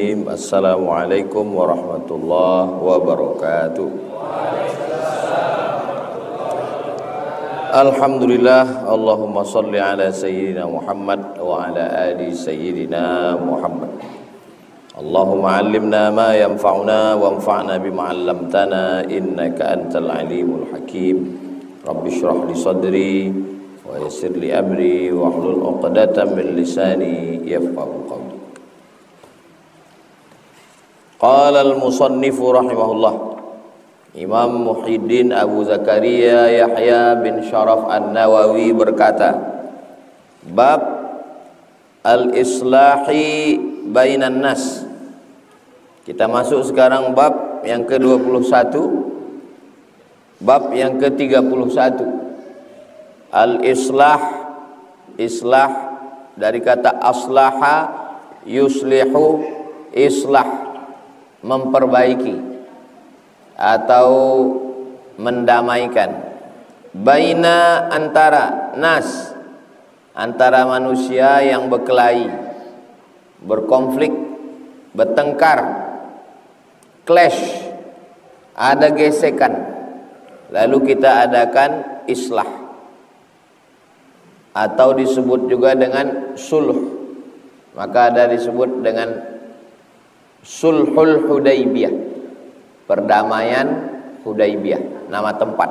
Bismillahirrahmanirrahim. Assalamualaikum warahmatullahi wabarakatuh. Alhamdulillah, Allahumma salli ala sayyidina Muhammad wa ala ali sayyidina Muhammad. Allahumma allimna ma yanfa'una wanfa'na bima 'allamtana innaka antal alimul hakim. Rabbi shrah li sadri wa yassir li amri wa hlul 'uqdatam min lisani yafqahu qawli. Qala al-musannifu rahimahullah, Imam Muhyiddin Abu Zakaria Yahya bin Sharaf An-Nawawi berkata, bab al-islahi bainan nas. Kita masuk sekarang bab yang ke-21, bab yang ke-31. Al-islah, islah dari kata aslaha yuslihu, islah memperbaiki atau mendamaikan. Baina, antara, nas, antara manusia yang berkelahi, berkonflik, bertengkar, clash, ada gesekan, lalu kita adakan islah, atau disebut juga dengan sulh. Maka ada disebut dengan Sulhul Hudaybiyah, perdamaian Hudaybiyah, nama tempat.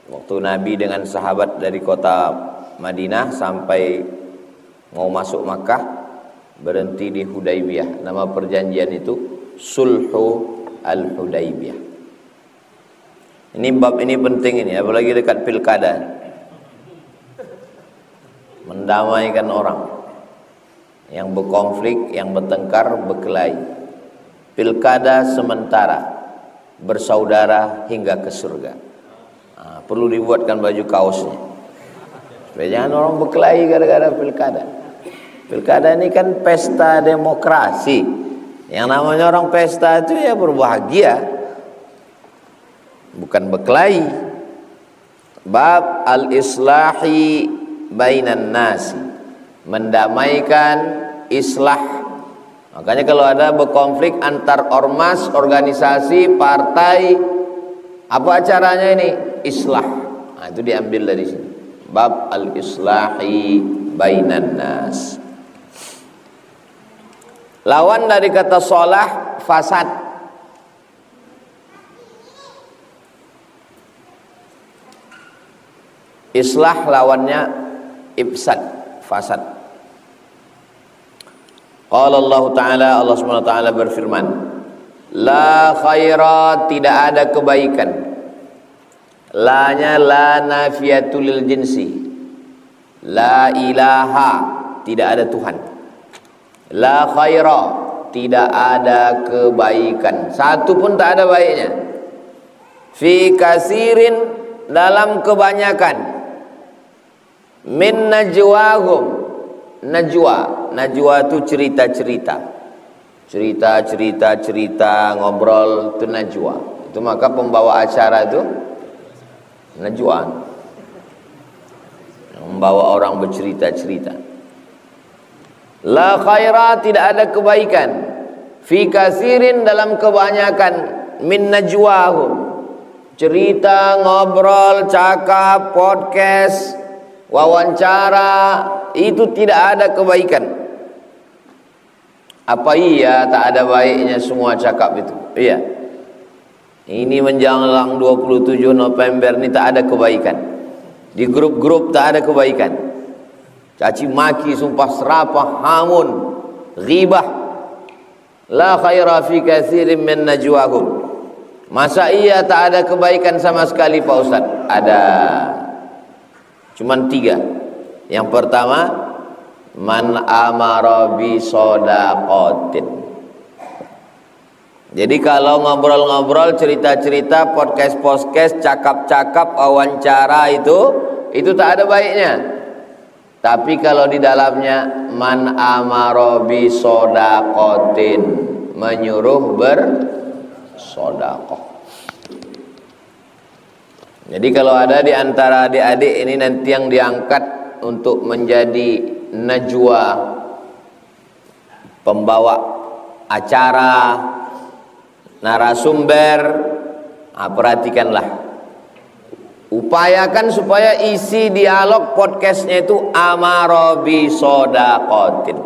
Waktu Nabi dengan sahabat dari kota Madinah sampai mau masuk Makkah, berhenti di Hudaybiyah. Nama perjanjian itu Sulhu Al-Hudaybiyah. Ini bab ini penting ini, apalagi dekat pilkada. Mendamaikan orang yang berkonflik, yang bertengkar, berkelahi. Pilkada sementara, bersaudara hingga ke surga. Perlu dibuatkan baju kaosnya, supaya jangan orang berkelahi gara-gara pilkada. Pilkada ini kan pesta demokrasi. Yang namanya orang pesta itu ya berbahagia, bukan berkelahi. Bab al-islahi bainan nasi, mendamaikan, islah. Makanya kalau ada berkonflik antar ormas, organisasi, partai, apa acaranya ini? Islah. Nah, itu diambil dari sini. Bab al-islahi bainan nas. Lawan dari kata salah, fasad. Islah lawannya ifsad, fasad. Qala Allah Ta'ala, Allah SWT berfirman, la khaira, tidak ada kebaikan. La-nya la nafiyatul lil jinsi. La ilaha, tidak ada Tuhan. La khaira, tidak ada kebaikan, satu pun tak ada baiknya. Fi kasirin, dalam kebanyakan. Min najwahum, najwa, najwa itu cerita-cerita, cerita, ngobrol, itu najwa. Itu maka pembawa acara itu najwa, membawa orang bercerita-cerita. La khaira, tidak ada kebaikan. Fi kasirin, dalam kebanyakan. Min najwahum, cerita, ngobrol, cakap, podcast, wawancara, itu tidak ada kebaikan. Apa iya tak ada baiknya semua cakap itu? Iya. Ini menjelang 27 November ini tak ada kebaikan. Di grup-grup tak ada kebaikan. Caci maki, sumpah serapah, hamun, ghibah. La khaira fi katsirin min najwahum. Masa iya tak ada kebaikan sama sekali Pak Ustaz? Ada. Cuman 3. Yang pertama, man amara bi shadaqatin. Jadi kalau ngobrol-ngobrol, cerita-cerita, podcast-podcast, cakap-cakap, wawancara itu tak ada baiknya. Tapi kalau di dalamnya man amara bi shadaqatin, menyuruh bersedekah. Jadi kalau ada di antara adik-adik ini nanti yang diangkat untuk menjadi najwa, pembawa acara, narasumber, perhatikanlah. Upayakan supaya isi dialog podcastnya itu amaro bi sodaqatin.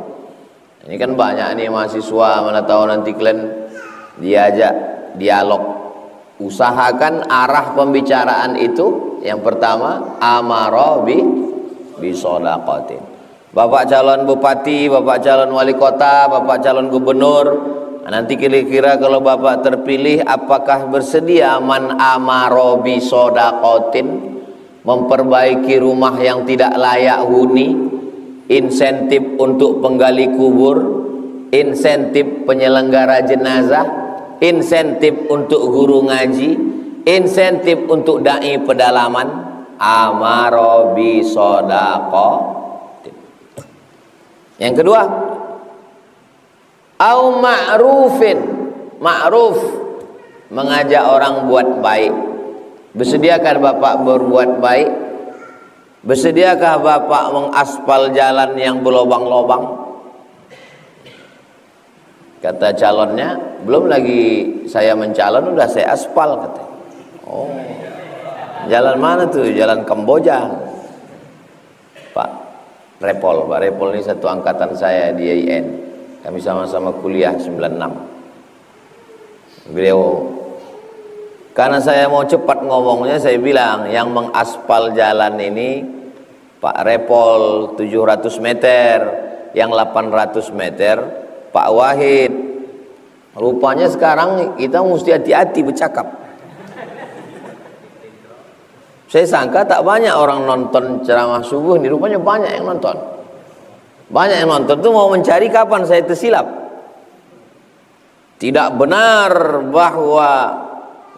Ini kan banyak nih mahasiswa, mana tahu nanti kalian diajak dialog. Usahakan arah pembicaraan itu yang pertama amaro bi sodaqatin. Bapak calon bupati, bapak calon wali kota, bapak calon gubernur, nanti kira-kira kalau bapak terpilih apakah bersedia man amaro bi sodaqatin, memperbaiki rumah yang tidak layak huni, insentif untuk penggali kubur, insentif penyelenggara jenazah, insentif untuk guru ngaji, insentif untuk dai pedalaman, amaro bi sodaqatin. Yang kedua, au ma'rufin, ma'ruf, mengajak orang buat baik. Bersediakah Bapak berbuat baik? Bersediakah Bapak mengaspal jalan yang berlobang-lobang? Kata calonnya, belum lagi saya mencalon udah saya aspal, kata. Oh, jalan mana tuh? Jalan Kamboja. Pak Repol ini satu angkatan saya di IAIN. Kami sama-sama kuliah 96. Beliau, karena saya mau cepat ngomongnya, saya bilang yang mengaspal jalan ini Pak Repol 700 meter, yang 800 meter Pak Wahid. Rupanya sekarang kita mesti hati-hati bercakap. Saya sangka tak banyak orang nonton ceramah subuh ini, rupanya banyak yang nonton. Banyak yang nonton itu mau mencari kapan saya tersilap. Tidak benar bahwa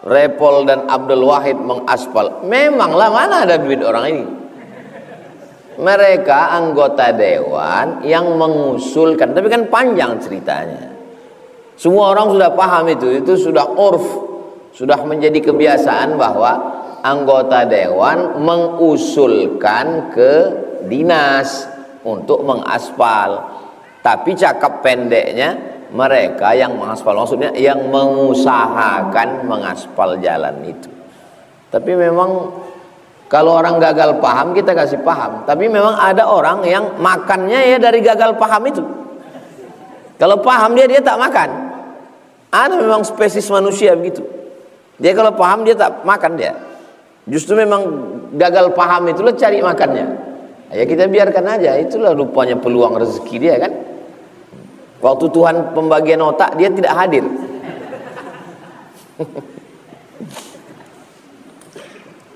Repol dan Abdul Wahid mengaspal. Memanglah, mana ada duit orang ini. Mereka anggota dewan yang mengusulkan, tapi kan panjang ceritanya. Semua orang sudah paham itu sudah urf, sudah menjadi kebiasaan bahwa anggota dewan mengusulkan ke dinas untuk mengaspal. Tapi cakap pendeknya, mereka yang mengaspal, maksudnya yang mengusahakan mengaspal jalan itu. Tapi memang kalau orang gagal paham kita kasih paham. Tapi memang ada orang yang makannya ya dari gagal paham itu. Kalau paham dia tak makan. Ada memang spesies manusia begitu. Dia kalau paham dia tak makan dia. Justru memang gagal paham itulah cari makannya. Ya kita biarkan aja, itulah rupanya peluang rezeki dia kan. Waktu Tuhan pembagian otak dia tidak hadir.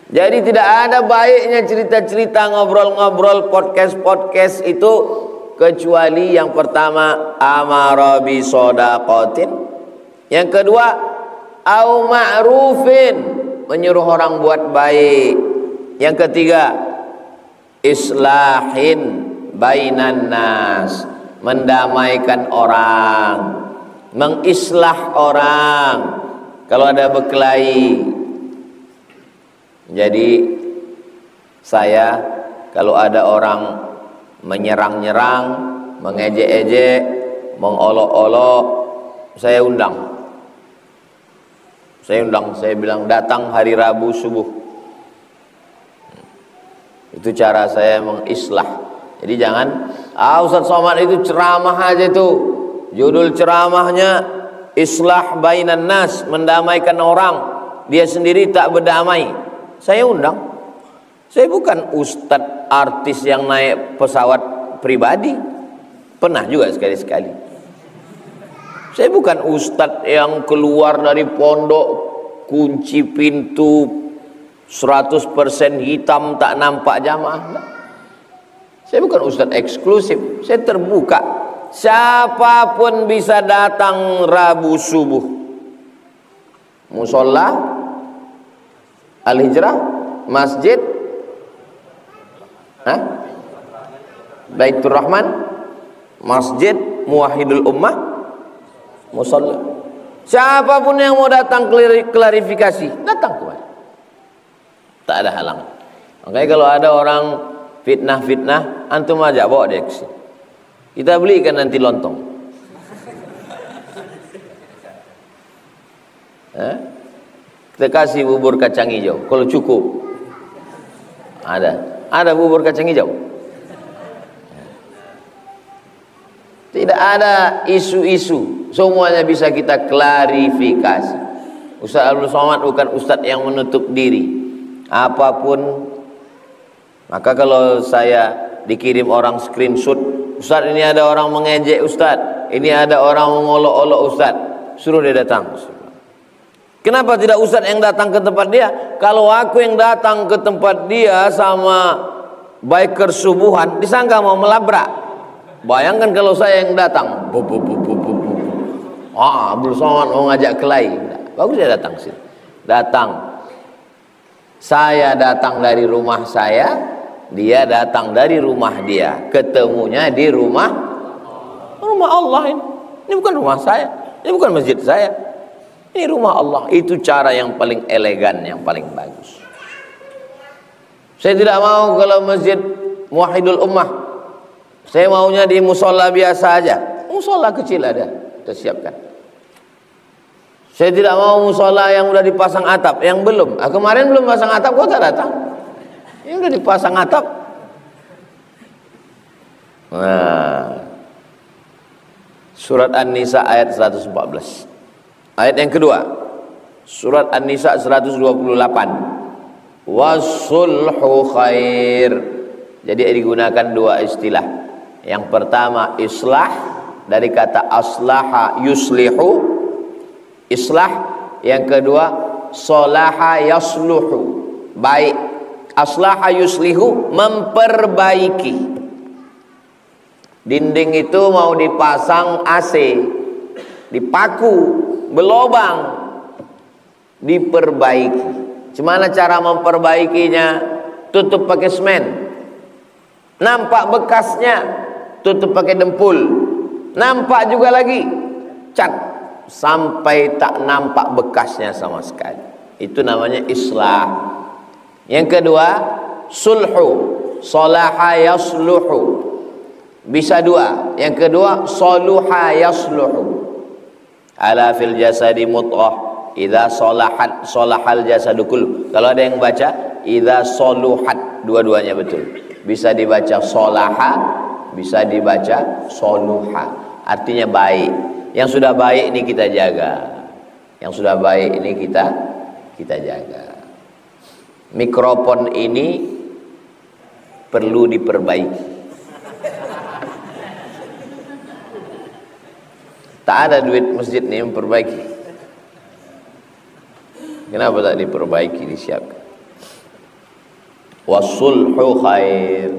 Jadi tidak ada baiknya cerita-cerita, ngobrol-ngobrol, podcast-podcast itu kecuali yang pertama amara bi sodaqatin, yang kedua au ma'rufin, menyuruh orang buat baik, yang ketiga islahin bainan nas, mendamaikan orang, mengislah orang kalau ada berkelahi. Jadi saya kalau ada orang menyerang-nyerang, mengejek-ejek, mengolok-olok, saya undang. Saya bilang datang hari Rabu subuh. Itu cara saya mengislah. Jadi jangan, Ustaz Somad itu ceramah aja itu. Judul ceramahnya Islah Bainan Nas, mendamaikan orang. Dia sendiri tak berdamai. Saya undang. Saya bukan ustadz artis yang naik pesawat pribadi. Pernah juga sekali-sekali. Saya bukan ustadz yang keluar dari pondok, kunci pintu 100% hitam, tak nampak jamaah. Saya bukan ustadz eksklusif. Saya terbuka. Siapapun bisa datang Rabu subuh. Musola Al-Hijrah, masjid, Baitur Rahman, masjid Muwahhidul Ummah, musalla. Siapapun yang mau datang klarifikasi, datang kemari. Tak ada halangan. Makanya kalau ada orang fitnah-fitnah, antum aja bawa dia ke sini. Kita belikan nanti lontong. Kita kasih bubur kacang hijau kalau cukup. Ada bubur kacang hijau. Tidak ada isu-isu, semuanya bisa kita klarifikasi. Ustaz Abdul Somad bukan ustaz yang menutup diri. Apapun, maka kalau saya dikirim orang screenshot, Ustaz ini ada orang mengejek Ustaz, ini ada orang mengolok-olok Ustaz, suruh dia datang. Kenapa tidak Ustaz yang datang ke tempat dia? Kalau aku yang datang ke tempat dia sama biker subuhan, disangka mau melabrak. Bayangkan kalau saya yang datang, Abdul Somad mau ngajak kelahi, bagus dia datang sini. Saya datang dari rumah saya, dia datang dari rumah dia, ketemunya di rumah Allah ini. Ini bukan rumah saya, ini bukan masjid saya, ini rumah Allah. Itu cara yang paling elegan, yang paling bagus. Saya tidak mau kalau masjid Muwahhidul Ummah. Saya maunya di musola biasa aja. Musola kecil ada, kita siapkan. Saya tidak mau musola yang udah dipasang atap, yang belum. Kemarin belum pasang atap, kok tak datang? Yang udah dipasang atap. Nah, surat An-Nisa ayat 114. Ayat yang kedua, surat An-Nisa 128. Wasulhu khair. Jadi digunakan dua istilah. Yang pertama islah, dari kata aslaha yuslihu, islah. Yang kedua salaha yasluhu, baik. Aslaha yuslihu, memperbaiki. Dinding itu mau dipasang AC, dipaku, berlobang, diperbaiki. Gimana cara memperbaikinya? Tutup pakai semen. Nampak bekasnya, tutup pakai dempul. Nampak juga lagi, cat, sampai tak nampak bekasnya sama sekali. Itu namanya islah. Yang kedua sulhu, salaha yasluhu, bisa dua. Yang kedua saluha yasluhu. Ala fil jasadi mudghah, idza salahat salahal jasadu kullu. Kalau ada yang baca idza saluhat, dua-duanya betul. Bisa dibaca salaha, bisa dibaca saluha. Artinya baik. Yang sudah baik ini kita jaga. Yang sudah baik ini kita jaga. Mikrofon ini perlu diperbaiki. Tak ada duit masjid nih memperbaiki. Kenapa tak diperbaiki, disiapkan? Wasulhu khair,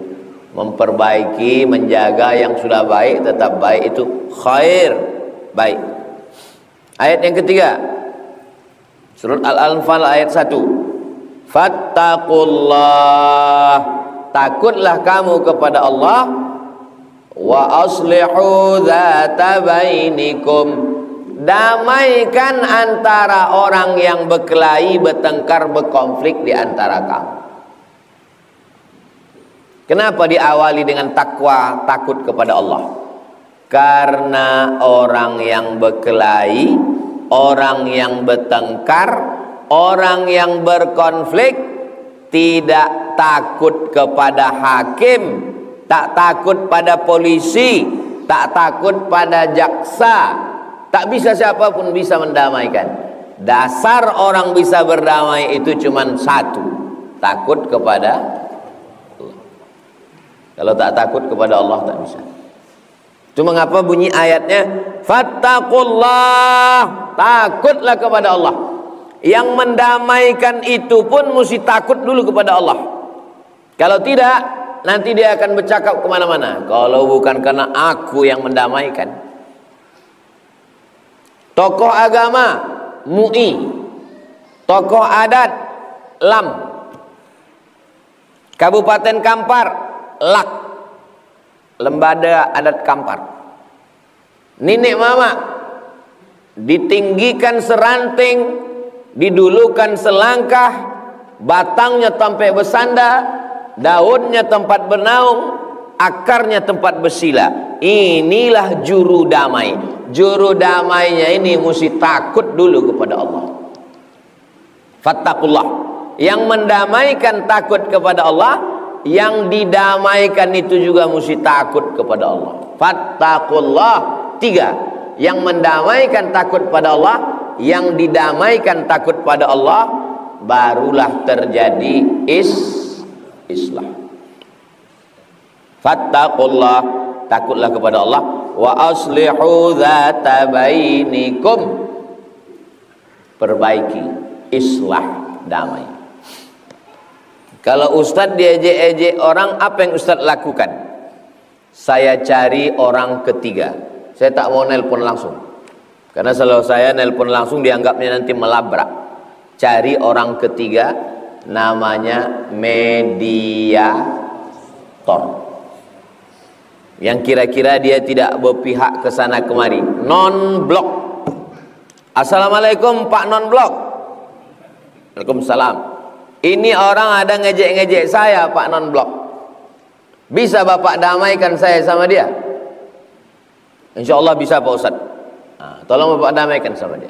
memperbaiki, menjaga yang sudah baik tetap baik, itu khair, baik. Ayat yang ketiga, surat Al-Anfal ayat 1. Fattaqullah, takutlah kamu kepada Allah. Wa aslihu dzata bainikum, damaikan antara orang yang berkelahi, bertengkar, berkonflik di antara kamu. Kenapa diawali dengan takwa, takut kepada Allah? Karena orang yang berkelahi, orang yang bertengkar, orang yang berkonflik tidak takut kepada hakim, tak takut pada polisi, tak takut pada jaksa, tak bisa siapapun bisa mendamaikan. Dasar orang bisa berdamai itu cuma satu, takut kepada Allah. Kalau tak takut kepada Allah tak bisa. Itu mengapa bunyi ayatnya fattaqullah, takutlah kepada Allah. Yang mendamaikan itu pun mesti takut dulu kepada Allah. Kalau tidak, nanti dia akan bercakap kemana-mana. Kalau bukan karena aku yang mendamaikan. Tokoh agama MUI, tokoh adat LAM, Kabupaten Kampar LAK, Lembaga Adat Kampar. Nenek mama ditinggikan seranting, didulukan selangkah, batangnya sampai bersandar, daunnya tempat bernaung, akarnya tempat bersila. Inilah juru damai. Juru damainya ini mesti takut dulu kepada Allah. Fattaqullah. Yang mendamaikan takut kepada Allah, yang didamaikan itu juga mesti takut kepada Allah. Fattaqullah. 3. Yang mendamaikan takut pada Allah, yang didamaikan takut pada Allah, barulah terjadi islah. Fattaqullah, takutlah kepada Allah. Wa aslihu dzata bainikum, perbaiki, islah, damai. Kalau ustadz diejek-ejek orang, apa yang ustadz lakukan? Saya cari orang ketiga. Saya tak mau nelpon langsung, karena kalau saya nelpon langsung dianggapnya nanti melabrak. Cari orang ketiga, namanya mediator, yang kira-kira dia tidak berpihak ke sana kemari. Non-blok. Assalamualaikum Pak non-blok. Waalaikumsalam. Ini orang ada ngejek-ngejek saya Pak non-blok. Bisa Bapak damaikan saya sama dia? Insya Allah bisa Pak Ustadz. Nah, tolong Bapak damaikan sama dia.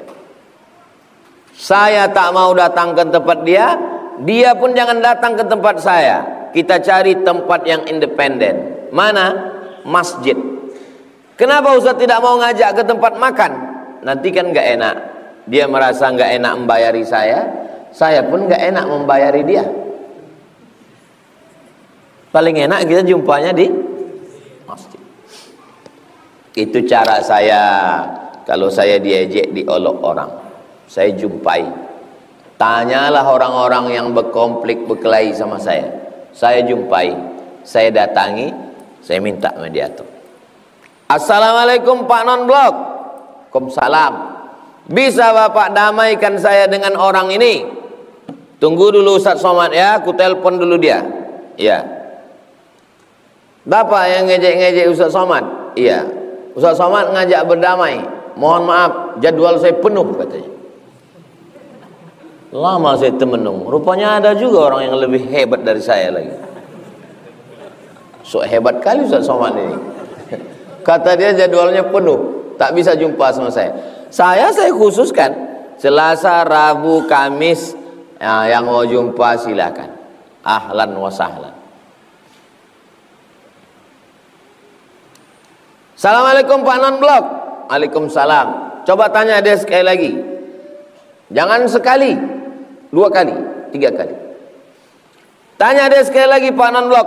Saya tak mau datang ke tempat dia, dia pun jangan datang ke tempat saya. Kita cari tempat yang independen. Mana? Masjid. Kenapa Ustadz tidak mau ngajak ke tempat makan? Nanti kan gak enak. Dia merasa gak enak membayari saya pun gak enak membayari dia. Paling enak kita jumpanya di masjid. Itu cara saya kalau saya diejek, diolok orang. Saya jumpai. Tanyalah orang-orang yang berkonflik, berkelahi sama saya. Saya jumpai, saya datangi, saya minta mediator. Assalamualaikum Pak non-blok. Waalaikumsalam. Bisa Bapak damaikan saya dengan orang ini? Tunggu dulu Ustaz Somad ya, aku telepon dulu dia. Iya. Bapak yang ngejek-ngejek Ustaz Somad? Iya. Ustaz Somad ngajak berdamai. Mohon maaf, jadwal saya penuh katanya. Lama saya temenung. Rupanya ada juga orang yang lebih hebat dari saya lagi. So hebat kali Ustaz Somad ini. Kata dia jadwalnya penuh, tak bisa jumpa sama saya. Saya khususkan Selasa, Rabu, Kamis. Ya, yang mau jumpa silakan. Ahlan wa sahlan. Assalamualaikum Pak non-blok. Waalaikumsalam. Coba tanya dia sekali lagi. Jangan sekali, 2 kali, 3 kali. Tanya dia sekali lagi Pak non-blok.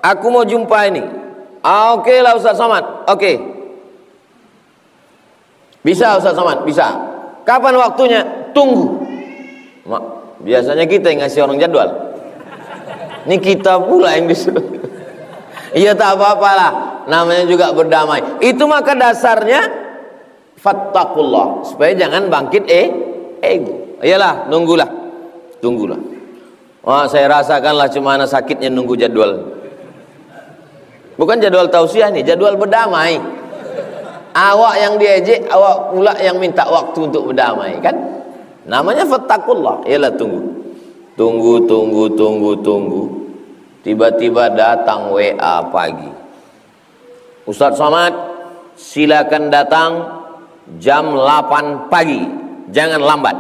Aku mau jumpa ini. Oke lah Ustaz Somad. Oke. Bisa Ustaz Somad, bisa. Kapan waktunya? Tunggu. Biasanya kita yang ngasih orang jadwal. Ini kita pula yang disuruh. Iya tak apa-apalah. Namanya juga berdamai. Itu maka dasarnya fattaqullah, supaya jangan bangkit ego. Iyalah, tunggulah. Wah, saya rasakanlah cuma sakitnya nunggu jadwal. Bukan jadwal tausiah nih, jadwal berdamai. Awak yang diejek, awak pula yang minta waktu untuk berdamai, kan? Namanya fattaqullah. Iyalah, tunggu. Tiba-tiba datang WA pagi. Ustaz Somad, silakan datang jam 8 pagi. Jangan lambat.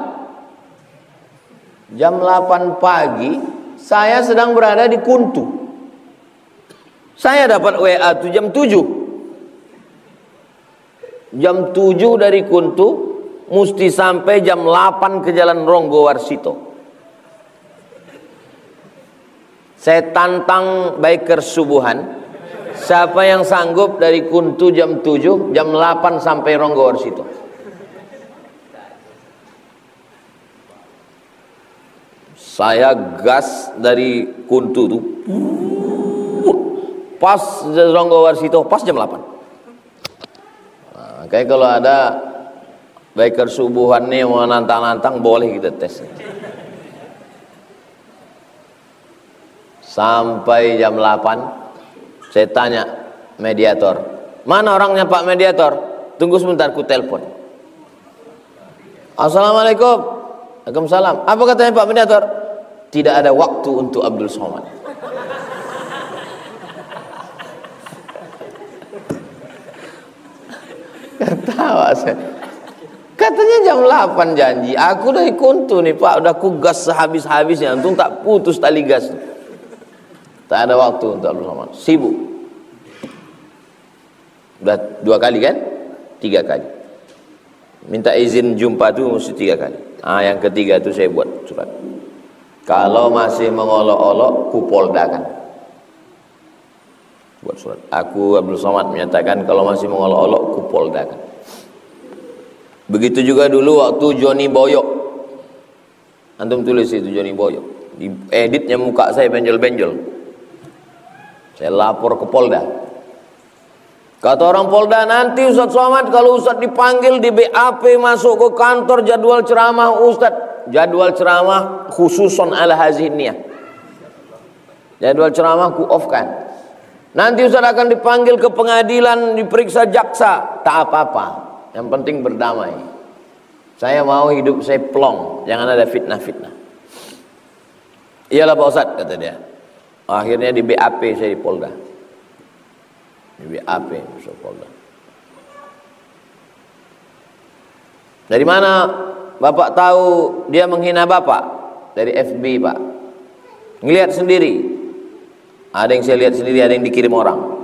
Jam 8 pagi, saya sedang berada di Kuntu. Saya dapat WA itu jam 7. Jam 7 dari Kuntu, mesti sampai jam 8 ke Jalan Ronggo Warsito. Saya tantang biker subuhan. Siapa yang sanggup dari Kuntu jam 7, jam 8 sampai Ronggo Warsito? Saya gas dari Kuntu tuh. Pas Ronggo Warsito, pas jam 8. Nah, kayak kalau ada biker subuhan nih mau nantang-nantang, boleh kita tes. Sampai jam 8, saya tanya mediator, mana orangnya Pak mediator? Tunggu sebentar, ku telepon. Assalamualaikum. Waalaikumsalam. Apa katanya Pak mediator? Tidak ada waktu untuk Abdul Somad. Ketawa saya. Katanya jam 8 janji. Aku udah kuntu nih Pak, udah ku gas sehabis-habisnya. Untung tak putus tali gas. Tak ada waktu untuk Abdul Somad. Sibuk. Udah 2 kali kan? 3 kali. Minta izin jumpa tuh mesti 3 kali. Yang ketiga itu saya buat surat. Kalau masih mengolok-olok, kupoldakan. Buat surat. Aku Abdul Somad menyatakan kalau masih mengolok-olok, kupoldakan. Begitu juga dulu waktu Johnny Boyok. Antum tulis itu Johnny Boyok. Di editnya muka saya benjol-benjol. Saya lapor ke Polda. Kata orang Polda, nanti Ustadz Somad kalau Ustadz dipanggil di BAP masuk ke kantor jadwal ceramah Ustadz. Jadwal ceramah khususon ala haziniyah. Jadwal ceramah ku off-kan. Nanti Ustadz akan dipanggil ke pengadilan, diperiksa jaksa. Tak apa-apa. Yang penting berdamai. Saya mau hidup saya plong, jangan ada fitnah-fitnah. Iyalah Pak Ustadz, kata dia. Akhirnya di BAP saya di Polda. Di BAP masuk Polda. Dari mana Bapak tahu dia menghina Bapak? Dari FB Pak. Ngelihat sendiri. Ada yang saya lihat sendiri, ada yang dikirim orang.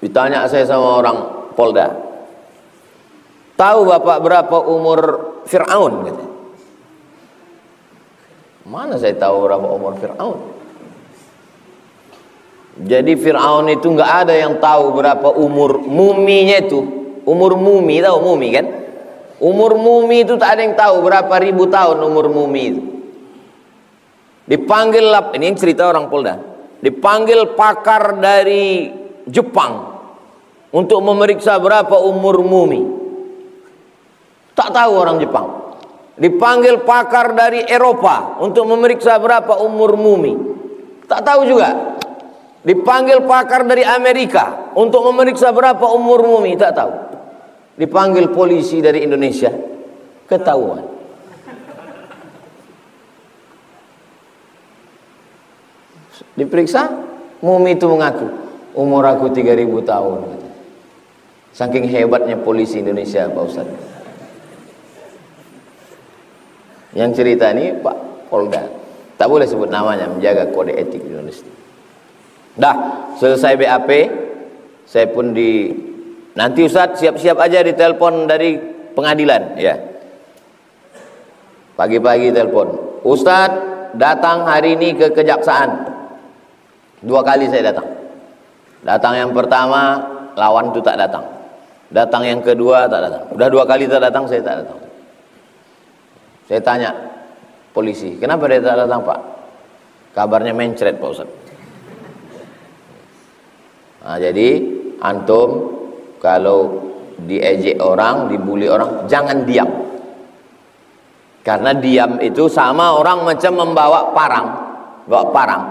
Ditanya saya sama orang Polda, tahu Bapak berapa umur Fir'aun? Gitu. Mana saya tahu berapa umur Fir'aun? Jadi Fir'aun itu nggak ada yang tahu berapa umur muminya itu. Umur mumi, tahu mumi kan? Umur mumi itu tak ada yang tahu berapa ribu tahun umur mumi itu. Dipanggil, ini cerita orang Polda. Dipanggil pakar dari Jepang untuk memeriksa berapa umur mumi. Tak tahu orang Jepang. Dipanggil pakar dari Eropa untuk memeriksa berapa umur mumi. Tak tahu juga. Dipanggil pakar dari Amerika untuk memeriksa berapa umur mumi. Tak tahu. Dipanggil polisi dari Indonesia. Ketahuan. Diperiksa, mumi itu mengaku umur aku 3000 tahun. Saking hebatnya polisi Indonesia Pak Ustaz. Yang cerita ini Pak Polda. Tak boleh sebut namanya, menjaga kode etik di Indonesia. Dah, selesai BAP, saya pun nanti Ustaz siap-siap aja ditelepon dari pengadilan, ya. Pagi-pagi telepon. Ustaz datang hari ini ke kejaksaan. 2 kali saya datang. Datang yang pertama, lawan itu tak datang. Datang yang kedua tak datang. Udah 2 kali tak datang, saya tak datang. Saya tanya polisi, kenapa dia tak datang Pak? Kabarnya mencret Pak Ustaz. Nah, jadi antum kalau diejek orang, dibully orang, jangan diam. Karena diam itu sama orang macam membawa parang. Bawa parang.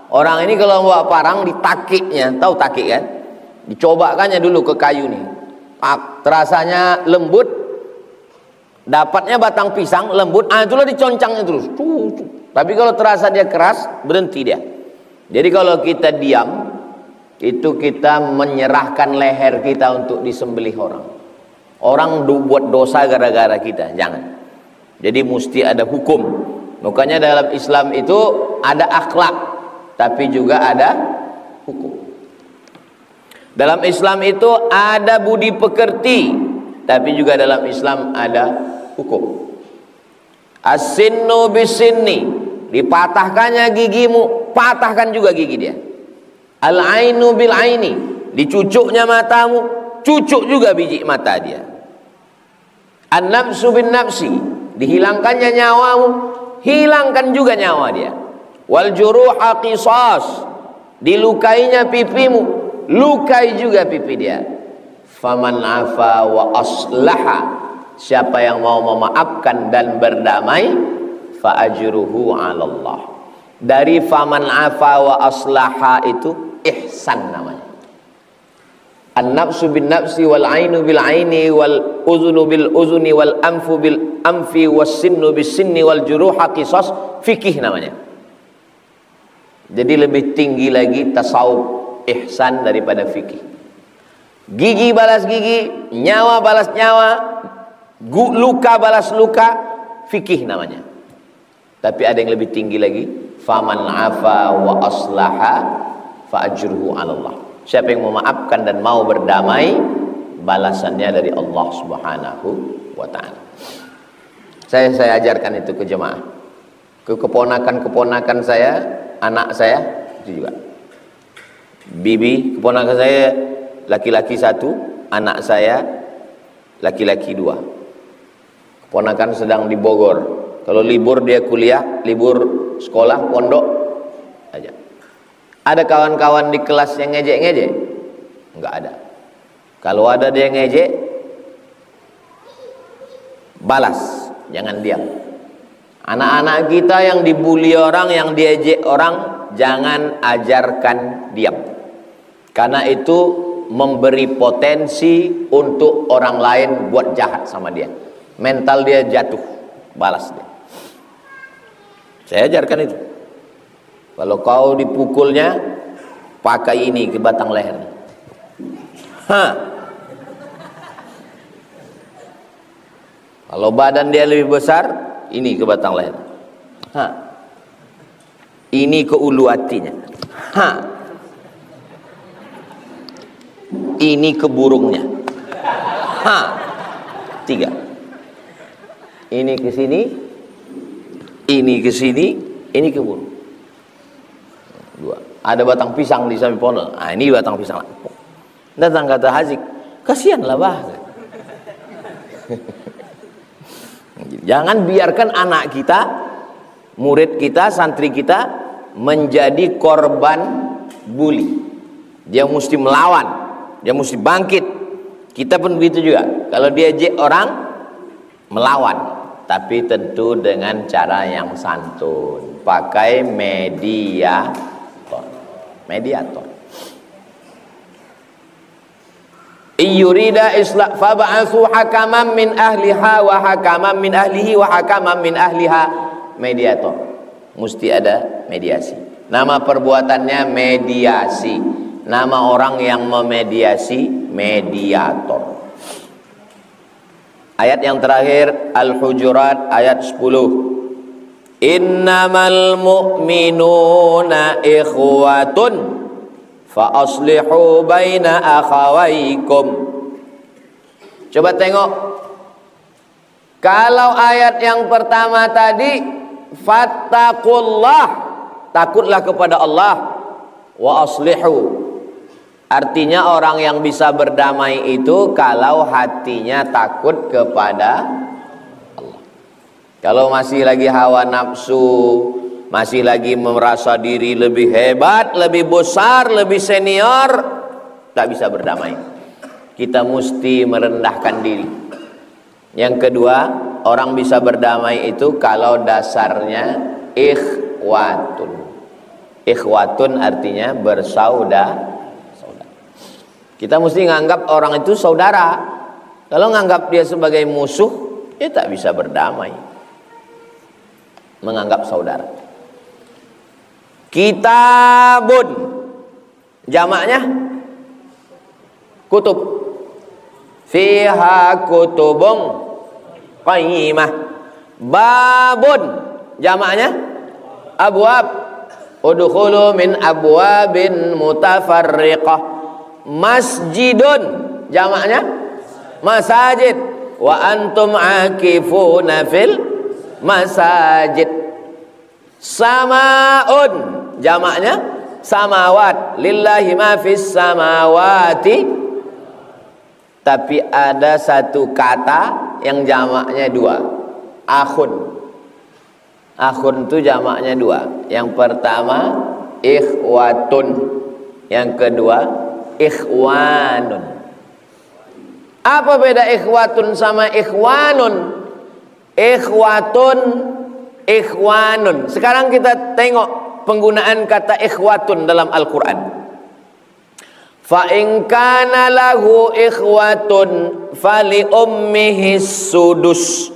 Orang ini kalau membawa parang ditakiknya, tahu takik kan? Dicobakannya dulu ke kayu nih. Terasanya lembut, dapatnya batang pisang lembut, itulah diconcangnya terus. Tapi kalau terasa dia keras, berhenti dia. Jadi kalau kita diam, itu kita menyerahkan leher kita untuk disembelih orang. Orang buat dosa gara-gara kita, jangan. Jadi mesti ada hukum. Makanya dalam Islam itu ada akhlak, tapi juga ada hukum. Dalam Islam itu ada budi pekerti, tapi juga dalam Islam ada hukum. As-sinnu bis-sinni, dipatahkannya gigimu, patahkan juga gigi dia. Al-ainu bil-aini, dicucuknya matamu, cucuk juga biji mata dia. An-nafsu bin-nafsi, dihilangkannya nyawamu, hilangkan juga nyawa dia. Wal juruha qisas, dilukainya pipimu, lukai juga pipi dia. Faman afa wa aslaha, siapa yang mau memaafkan dan berdamai, fa ajruhu 'ala Allah. Dari faman afa wa aslaha itu ihsan namanya. An-nafsu bin nafsi wal ainu bil aini wal uzunu bil uzuni wal anfu bil anfi was sinnu bis sinni wal juruha qisas, fikih namanya. Jadi lebih tinggi lagi tasawuf ihsan daripada fikih. Gigi balas gigi, nyawa balas nyawa, luka balas luka, fikih namanya. Tapi ada yang lebih tinggi lagi, faman afa wa aslaha fa ajruhu 'ala Allah. Siapa yang memaafkan dan mau berdamai, balasannya dari Allah Subhanahu wa taala. Saya ajarkan itu ke jemaah, ke keponakan-keponakan saya, anak saya itu juga. Bibi keponakan saya laki-laki 1, anak saya laki-laki 2. Keponakan sedang di Bogor. Kalau libur dia kuliah, libur sekolah, pondok aja. Ada kawan-kawan di kelas yang ngejek-ngejek? Enggak ada. Kalau ada dia ngejek, balas, jangan diam. Anak-anak kita yang dibully orang, yang diejek orang, jangan ajarkan diam. Karena itu memberi potensi untuk orang lain buat jahat sama dia. Mental dia jatuh, balas dia. Saya ajarkan itu. Kalau kau dipukulnya, pakai ini ke batang leher. Kalau badan dia lebih besar, ini ke batang leher. Ini ke ulu hatinya. Ini ke burungnya. 3. Ini ke sini, ini ke sini, ini ke burung. 2. Ada batang pisang di samping pohon. Ini batang pisang. Datang kata Hazik, kasihanlah bah. Jangan biarkan anak kita, murid kita, santri kita menjadi korban bully. Dia mesti melawan, dia mesti bangkit. Kita pun begitu juga. Kalau diejek orang, melawan, tapi tentu dengan cara yang santun, pakai mediator. Iyurida islah fab'atsu hakaman min ahliha wa hakaman min ahlihi wa hakaman min ahliha. Mediator, mesti ada mediasi. Nama perbuatannya mediasi. Nama orang yang memediasi, mediator. Ayat yang terakhir, Al-Hujurat ayat 10. Innamal mu'minuna ikhwatun fa aslihu baina akhawaikum. Coba tengok. Kalau ayat yang pertama tadi, fattaqullah, takutlah kepada Allah, wa aslihu, artinya orang yang bisa berdamai itu kalau hatinya takut kepada Allah. Kalau masih lagi hawa nafsu, masih lagi merasa diri lebih hebat, lebih besar, lebih senior, tak bisa berdamai. Kita mesti merendahkan diri. Yang kedua, orang bisa berdamai itu kalau dasarnya ikhwatun. Ikhwatun artinya bersaudara. Kita mesti menganggap orang itu saudara. Kalau menganggap dia sebagai musuh, dia tak bisa berdamai. Menganggap saudara. Kitabun, jamaknya kutub. Fiha kutubun qayyimah. Babun, jamaknya abwab. Udkhulu min abwabin mutafarriqah. Masjidun, jamaknya masajid. Wa antum akifuna fil masajid. Samaun, jamaknya samawat. Lillahi ma fis samawati. Tapi ada satu kata yang jamaknya 2. Akhun. Akhun itu jamaknya 2. Yang pertama ikhwatun, yang kedua ikhwanun. Apa beda ikhwatun sama ikhwanun? Ikhwatun, ikhwanun. Sekarang kita tengok penggunaan kata ikhwatun dalam Al-Quran. Fa in kana lahu ikhwatun fali ummihi sudus.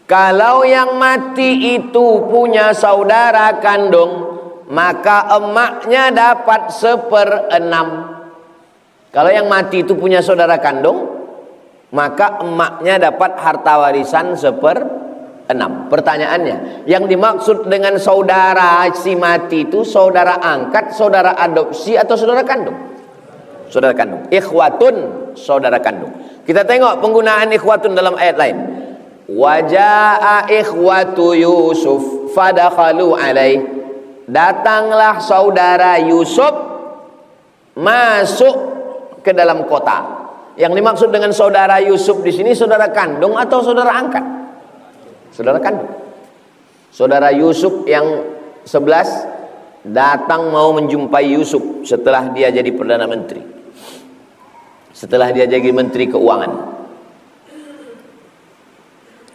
Kalau yang mati itu punya saudara kandung, maka emaknya dapat 1/6. Kalau yang mati itu punya saudara kandung, maka emaknya dapat harta warisan 1/6. Pertanyaannya, yang dimaksud dengan saudara si mati itu saudara angkat, saudara adopsi, atau saudara kandung? Saudara kandung. Ikhwatun, saudara kandung. Kita tengok penggunaan ikhwatun dalam ayat lain. Waja'a ikhwatu Yusuf fadakhalu alaih. Datanglah saudara Yusuf masuk ke dalam kota. Yang dimaksud dengan saudara Yusuf di sini saudara kandung atau saudara angkat? Saudara kandung. Saudara Yusuf yang 11 datang mau menjumpai Yusuf setelah dia jadi Perdana Menteri. Setelah dia jadi Menteri Keuangan.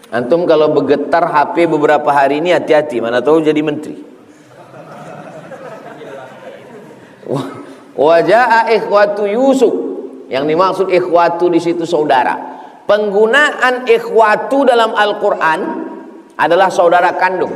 Antum kalau bergetar HP beberapa hari ini hati-hati, mana tahu jadi menteri. Waja'a ikhwatu Yusuf. Yang dimaksud ikhwatu di situ saudara. Penggunaan ikhwatu dalam Al-Quran adalah saudara kandung.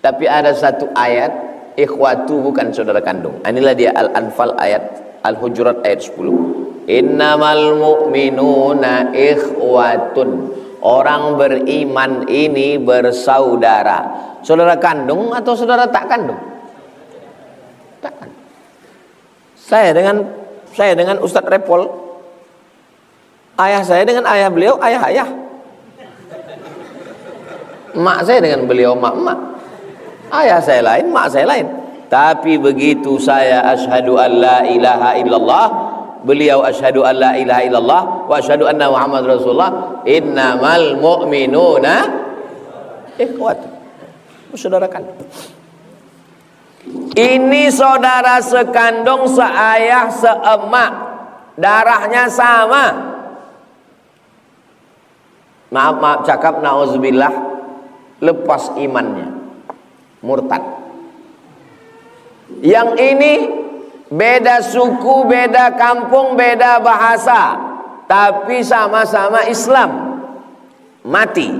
Tapi ada satu ayat ikhwatu bukan saudara kandung. Inilah dia Al-Anfal ayat Al-Hujurat ayat 10. Innamal mu'minuna ikhwatun. Orang beriman ini bersaudara. Saudara kandung atau saudara tak kandung? Tak kandung. Saya dengan Ustadz Repol, ayah saya dengan ayah beliau ayah-ayah, mak saya dengan beliau mak-mak, ayah saya lain, mak saya lain. Tapi begitu saya asyhadu an la ilaha illallah, beliau asyhadu an la ilaha illallah wa asyhadu anna Muhammad Rasulullah, innamal mu'minuna ikhwat, saudara kandung. Ini saudara sekandung, seayah, seemak, darahnya sama. Maaf cakap, na'udzubillah, lepas imannya, murtad. Yang ini beda suku, beda kampung, beda bahasa, tapi sama-sama Islam, mati.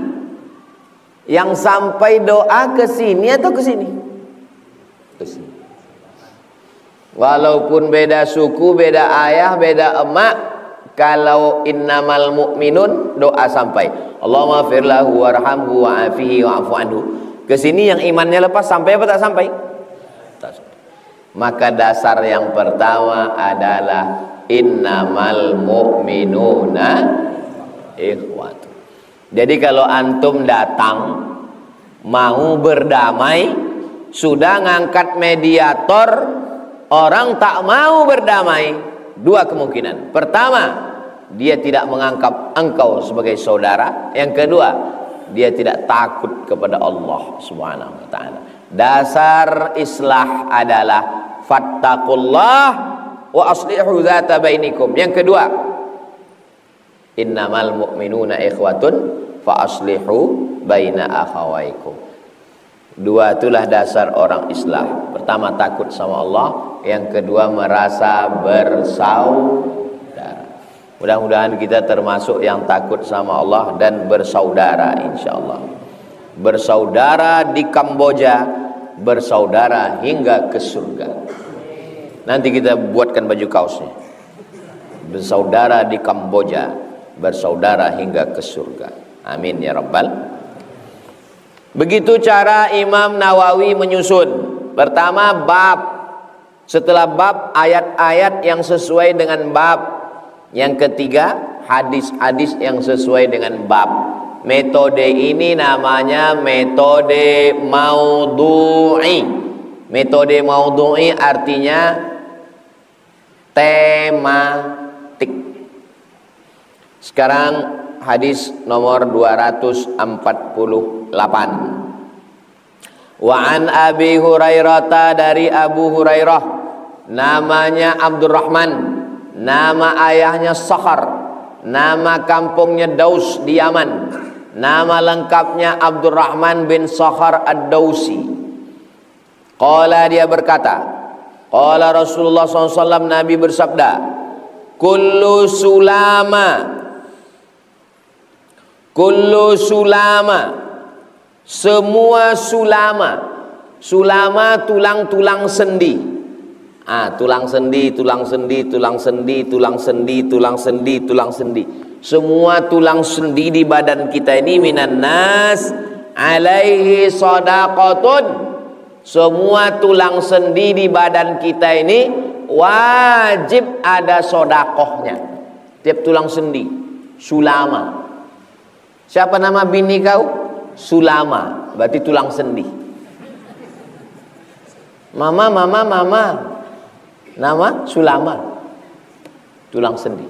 Yang sampai doa ke sini atau ke sini? Walaupun beda suku, beda ayah, beda emak, kalau innamal mu'minun doa sampai. Allahumma firlahu warhamhu wa'afihi wa'afu anhu. Kesini yang imannya lepas sampai apa tak sampai? Tak sampai. Maka dasar yang pertama adalah innamal mu'minuna ikhwatu. Jadi kalau antum datang mau berdamai, sudah ngangkat mediator, orang tak mau berdamai, dua kemungkinan. Pertama, dia tidak menganggap engkau sebagai saudara. Yang kedua, dia tidak takut kepada Allah Subhanahu wa ta'ala. Dasar islah adalah fattaqullah wa aslihu dzata bainikum. Yang kedua, innamal mu'minuna ikhwatun fa aslihu baina akhawaikum. Dua itulah dasar orang Islam. Pertama, takut sama Allah. Yang kedua, merasa bersaudara. Mudah-mudahan kita termasuk yang takut sama Allah dan bersaudara, insyaallah. Bersaudara di Kamboja, bersaudara hingga ke surga. Nanti kita buatkan baju kaosnya. Bersaudara di Kamboja, bersaudara hingga ke surga. Amin ya rabbal. Begitu cara Imam Nawawi menyusun. Pertama bab, setelah bab ayat-ayat yang sesuai dengan bab. Yang ketiga hadis-hadis yang sesuai dengan bab. Metode ini namanya metode maudhu'i. Metode maudhu'i artinya tematik. Sekarang hadis nomor 248. Wa an Abi Hurairah, dari Abu Hurairah, namanya Abdurrahman, nama ayahnya Sakhar, nama kampungnya Daus di Yaman, nama lengkapnya Abdurrahman bin Sakhar Ad-Dausi. Qala, dia berkata, qala Rasulullah SAW, Nabi bersabda, kullu sulama, semua sulama, sulama tulang-tulang sendi, Tulang sendi, tulang sendi, tulang sendi, tulang sendi, tulang sendi, tulang sendi. Semua tulang sendi di badan kita ini minan nas alaihi shadaqatun. Semua tulang sendi di badan kita ini wajib ada sodakohnya. Tiap tulang sendi. Sulama. Siapa nama bini kau? Sulama. Berarti tulang sendi. Mama. Nama Sulama. Tulang sendi.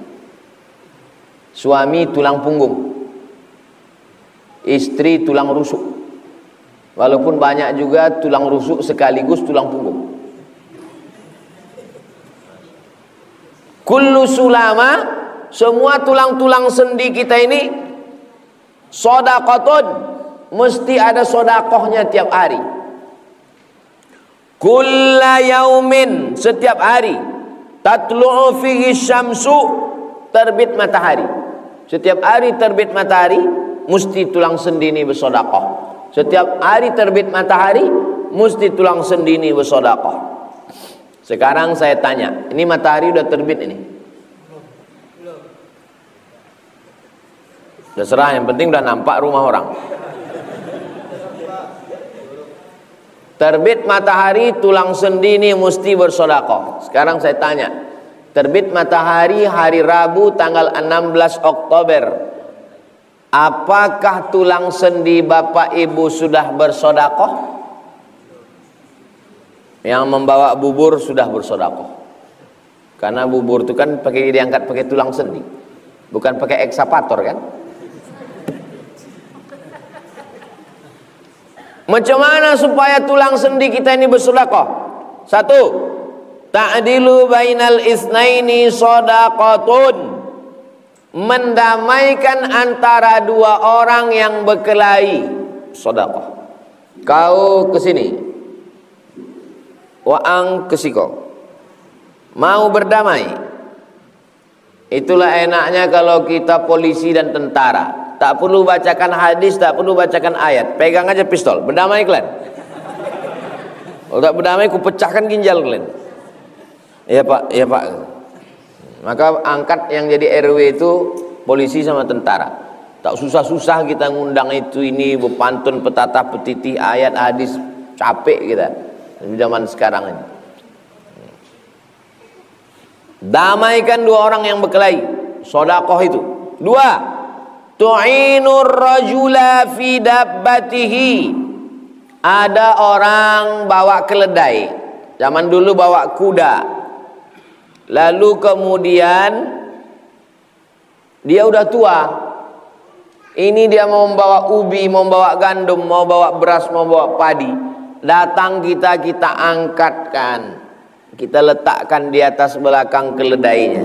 Suami tulang punggung. Istri tulang rusuk. Walaupun banyak juga tulang rusuk sekaligus tulang punggung. Kullu sulama, semua tulang-tulang sendi kita ini shadaqatun, mesti ada sodakohnya tiap hari. Kulla yaumin, setiap hari. Tatlu'u fihi syamsu, terbit matahari. Setiap hari terbit matahari, mesti tulang sendi ini bersodakoh. Setiap hari terbit matahari, mesti tulang sendi ini bersodakoh. Sekarang saya tanya, ini matahari udah terbit ini? Udah serah, yang penting udah nampak rumah orang. Terbit matahari, tulang sendi ini mesti bersodakoh. Sekarang saya tanya, terbit matahari hari Rabu tanggal 16 Oktober. Apakah tulang sendi bapak ibu sudah bersodakoh? Yang membawa bubur sudah bersodakoh. Karena bubur itu kan diangkat pakai tulang sendi, bukan pakai ekskavator kan? Macam mana supaya tulang sendi kita ini bersodakoh? Satu, ta'dilu bainal isnaini shadaqatun. Mendamaikan antara dua orang yang berkelahi, sedekah. Kau ke sini, waang ke siko, mau berdamai. Itulah enaknya kalau kita polisi dan tentara. Tak perlu bacakan hadis, tak perlu bacakan ayat. Pegang aja pistol, berdamai kalian. Kalau tak berdamai, ku pecahkan ginjal kalian. Iya pak, iya pak. Maka angkat yang jadi RW itu polisi sama tentara. Tak susah-susah kita ngundang itu ini berpantun petatah petitih ayat hadis, capek kita di zaman sekarang ini. Damaikan dua orang yang berkelahi, sedekah itu. Dua, tu'inur rajula fi dabbatihi. Ada orang bawa keledai. Zaman dulu bawa kuda. Lalu kemudian dia udah tua. Ini dia mau membawa ubi, mau membawa gandum, mau bawa beras, mau bawa padi. Datang kita angkatkan. Kita letakkan di atas belakang keledainya.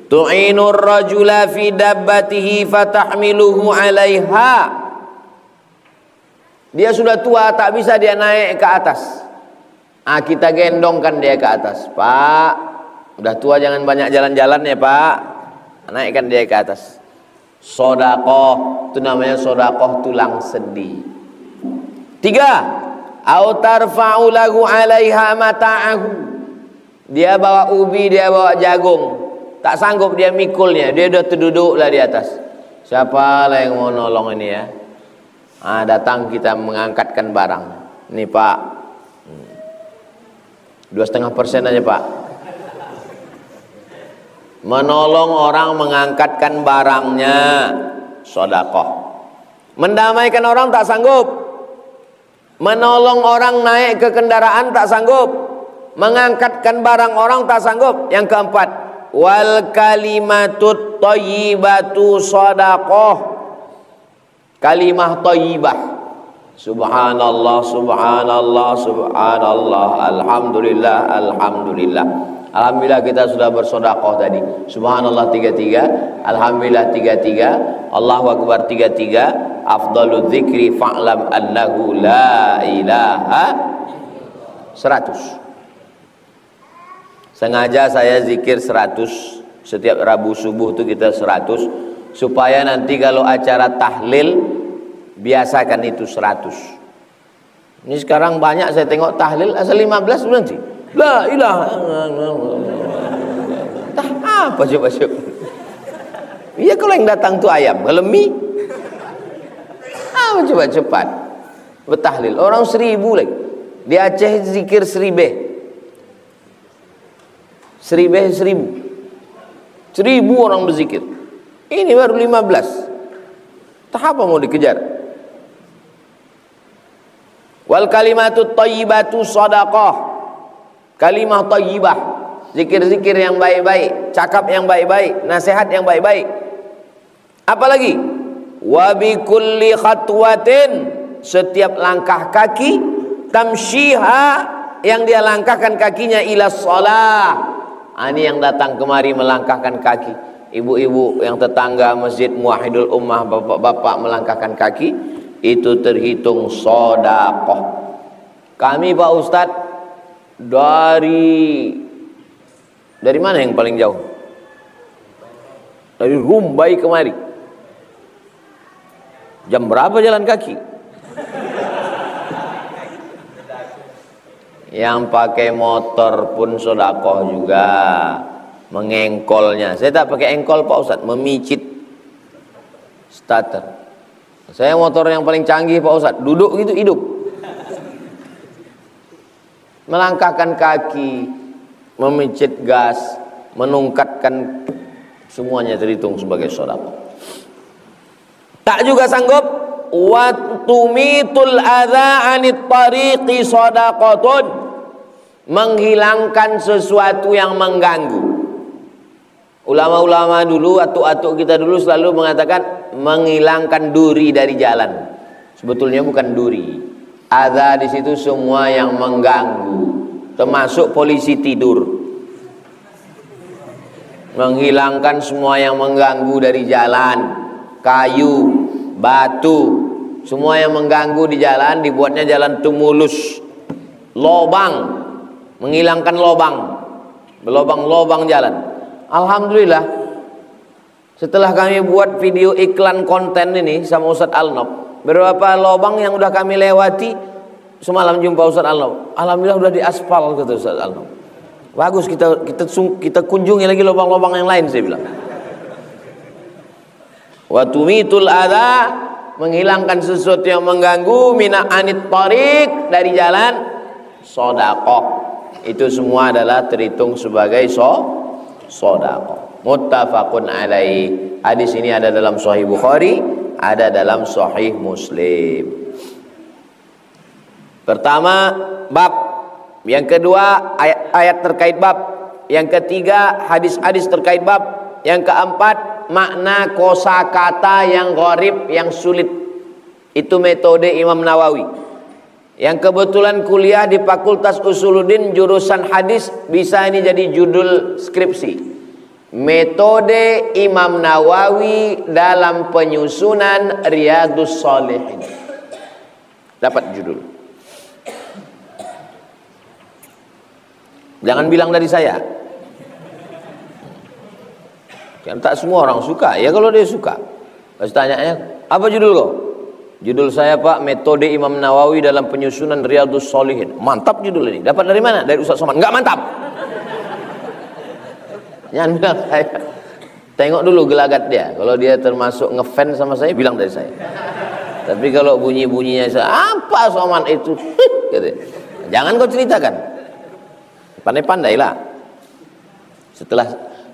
Tu'inur rajula fi dabbatihi fatahmiluhu 'alaiha. Dia sudah tua, tak bisa dia naik ke atas. Kita gendongkan dia ke atas. Pak, udah tua jangan banyak jalan-jalan ya pak, naikkan dia ke atas. Sodakoh, itu namanya sodakoh tulang sendi. Tiga, au tarfa'u lahu 'alaiha mata'ahu. Dia bawa ubi, dia bawa jagung, tak sanggup dia mikulnya, dia udah terduduk lah di atas. Siapa lah yang mau nolong ini ya? Datang kita mengangkatkan barang. Ini pak, 2,5% aja pak. Menolong orang mengangkatkan barangnya, sedekah. Mendamaikan orang tak sanggup. Menolong orang naik ke kendaraan tak sanggup. Mengangkatkan barang orang tak sanggup. Yang keempat, wal kalimatut thayyibatu sedekah. Kalimah thayyibah. Subhanallah, subhanallah, subhanallah, alhamdulillah, alhamdulillah. Alhamdulillah kita sudah bersedekah tadi. Subhanallah 33, alhamdulillah 33, Allahu akbar 33, afdalul dzikri fa'lam annahu la ilaha 100. Sengaja saya zikir 100 setiap Rabu subuh itu kita 100 supaya nanti kalau acara tahlil biasakan itu 100. Ini sekarang banyak saya tengok tahlil asal 15 berhenti. La ilaha. Tah apa coba. Iya kalau yang datang tuh ayam, kalau mie apa coba cepat bertahlil. Orang 1000 lagi di Aceh zikir 1000 orang berzikir. Ini baru 15. Tak apa mau dikejar. Wal kalimatut thayyibatu shadaqah. Kalimah thayyibah, zikir-zikir yang baik-baik, cakap yang baik-baik, nasihat yang baik-baik. Apalagi wa bi kulli khatwatin, setiap langkah kaki, tamshiha, yang dia langkahkan kakinya, ila shalah. Ini yang datang kemari melangkahkan kaki. Ibu-ibu yang tetangga Masjid Muwahhidul Ummah, bapak-bapak melangkahkan kaki, itu terhitung sedekah. Kami Pak Ustadz dari mana yang paling jauh? Dari Rumbai kemari. Jam berapa jalan kaki? Yang pakai motor pun sedekah juga, mengengkolnya. Saya tak pakai engkol Pak Ustadz, memicit starter. Saya motor yang paling canggih Pak Ustadz, duduk gitu hidup. Melangkahkan kaki, memicit gas, menungkatkan, semuanya terhitung sebagai sedekah. Tak juga sanggup, wa tumitul adza 'anit tariqi shadaqatun, menghilangkan sesuatu yang mengganggu. Ulama-ulama dulu, atuk-atuk kita dulu selalu mengatakan menghilangkan duri dari jalan. Sebetulnya bukan duri. Adza di situ semua yang mengganggu, termasuk polisi tidur. Menghilangkan semua yang mengganggu dari jalan. Kayu, batu, semua yang mengganggu di jalan, dibuatnya jalan itu mulus. Lobang, menghilangkan lobang, berlobang-lobang jalan. Alhamdulillah, setelah kami buat video iklan konten ini sama Ustadz Alnob, beberapa lobang yang udah kami lewati, semalam jumpa Ustadz Alnob, alhamdulillah udah diaspal, kata Ustadz Alnob. Bagus, kita kunjungi lagi lobang-lobang yang lain, saya bilang. Wa tumitul adza, menghilangkan sesuatu yang mengganggu, mina anit tariq, dari jalan, sedekah. Itu semua adalah terhitung sebagai sedekah. Muttafaqun alaih. Hadis ini ada dalam Sahih Bukhari, ada dalam Sahih Muslim. Pertama, bab. Yang kedua, ayat-ayat terkait bab. Yang ketiga, hadis-hadis terkait bab. Yang keempat, makna kosakata yang gharib, yang sulit. Itu metode Imam Nawawi. Yang kebetulan kuliah di Fakultas Usuluddin jurusan hadis, bisa ini jadi judul skripsi. Metode Imam Nawawi dalam penyusunan Riyadhus Shalihin. Dapat judul. Jangan bilang dari saya. Kan tak semua orang suka. Ya kalau dia suka, pas tanyanya, apa judul kau? Judul saya Pak, metode Imam Nawawi dalam penyusunan Riyadhus Shalihin. Mantap judul ini. Dapat dari mana? Dari Ustaz Somad. Enggak mantap. Jangan bilang saya. Tengok dulu gelagat dia. Kalau dia termasuk ngefans sama saya, bilang dari saya. Tapi kalau bunyi-bunyinya saya, apa Somad itu? Gitu. Jangan kau ceritakan. Pandai-pandailah.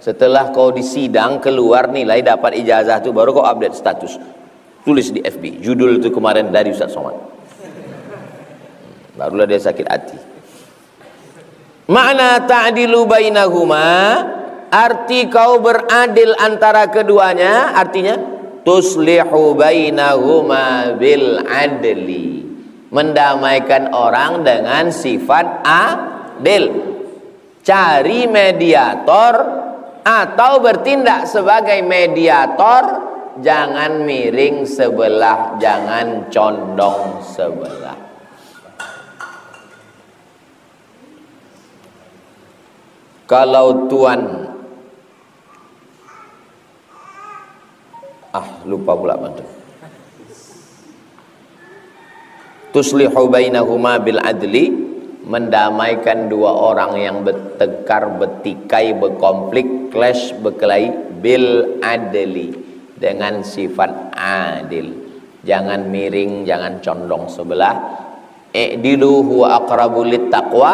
Setelah kau disidang keluar nilai dapat ijazah itu, baru kau update status. Tulis di FB, judul itu kemarin dari Ustaz Somad. Barulah dia sakit hati. Makna ta'dilu bainahuma, arti kau beradil antara keduanya, artinya tuslihu bainahuma bil adli, mendamaikan orang dengan sifat adil. Cari mediator atau bertindak sebagai mediator, jangan miring sebelah, jangan condong sebelah. Kalau tuan lupa pula bantu. Tuslihu bainahuma bil adli, mendamaikan dua orang yang bertengkar, bertikai, berkonflik, clash, berkelahi bil adli, dengan sifat adil. Jangan miring, jangan condong sebelah. I'dilu huwa aqrabu littaqwa,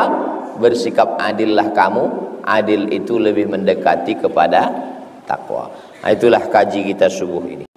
bersikap adillah kamu. Adil itu lebih mendekati kepada takwa. Nah, itulah kaji kita subuh ini.